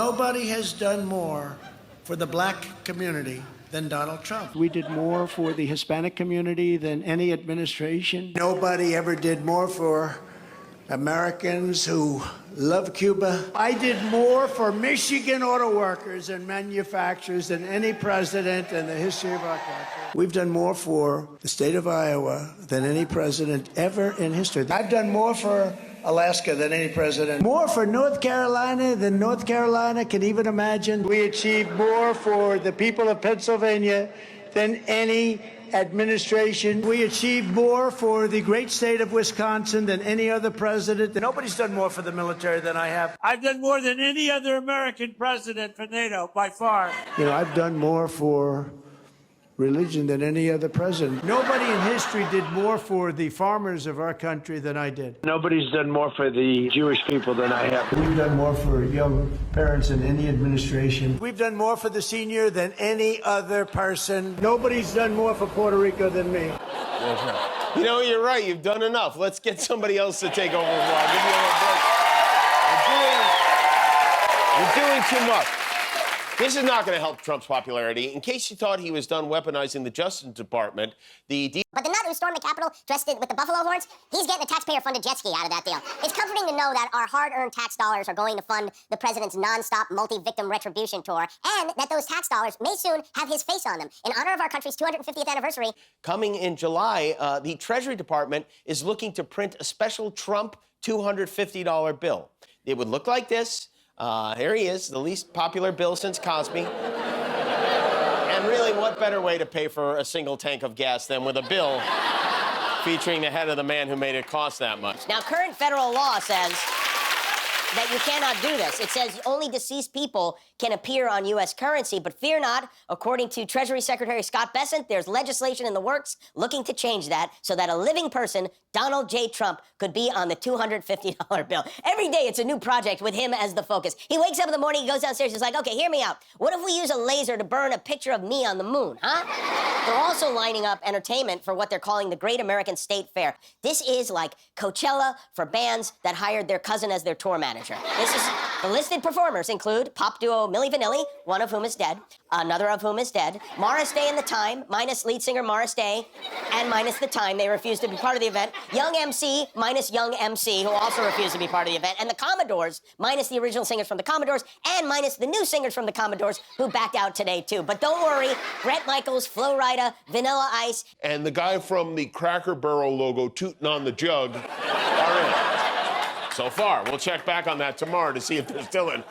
Nobody has done more for the black community than Donald Trump. We did more for the Hispanic community than any administration. Nobody ever did more for Americans who love Cuba. I did more for Michigan auto workers and manufacturers than any president in the history of our country. We've done more for the state of Iowa than any president ever in history. I've done more for Alaska than any president. More for North Carolina than North Carolina can even imagine. We achieved more for the people of Pennsylvania than any administration. We achieved more for the great state of Wisconsin than any other president. Nobody's done more for the military than I have. I've done more than any other American president for NATO, by far. You know, I've done more for religion than any other president. Nobody in history did more for the farmers of our country than I did. Nobody's done more for the Jewish people than I have. We've done more for young parents than any administration. We've done more for the senior than any other person. Nobody's done more for Puerto Rico than me. You know, you're right. You've done enough. Let's get somebody else to take over. I'll give you a little break. You're doing too much. This is not going to help Trump's popularity. In case you thought he was done weaponizing the Justice Department, But the nut who stormed the Capitol dressed with the buffalo horns, he's getting a taxpayer-funded jet ski out of that deal. It's comforting to know that our hard-earned tax dollars are going to fund the president's non-stop multi-victim retribution tour, and that those tax dollars may soon have his face on them. In honor of our country's 250th anniversary. coming in July, the Treasury Department is looking to print a special Trump $250 bill. It would look like this. Here he is, the least popular bill since Cosby. And really, what better way to pay for a single tank of gas than with a bill featuring the head of the man who made it cost that much? Now, current federal law says that you cannot do this. It says only deceased people can appear on U.S. currency, but fear not, according to Treasury Secretary Scott Bessent, there's legislation in the works looking to change that so that a living person, Donald J. Trump, could be on the $250 bill. Every day it's a new project with him as the focus. He wakes up in the morning, he goes downstairs, he's like, okay, hear me out. What if we use a laser to burn a picture of me on the moon, huh? They're also lining up entertainment for what they're calling the Great American State Fair. This is like Coachella for bands that hired their cousin as their tour manager. The listed performers include pop duo Milli Vanilli, one of whom is dead, another of whom is dead, Morris Day and the Time, minus lead singer Morris Day, and minus the Time, they refused to be part of the event, Young MC, minus Young MC, who also refused to be part of the event, and the Commodores, minus the original singers from the Commodores, and minus the new singers from the Commodores, who backed out today, too. But don't worry, Bret Michaels, Flo Rida, Vanilla Ice, and the guy from the Cracker Barrel logo tooting on the jug are in. So far. We'll check back on that tomorrow to see if they're still in.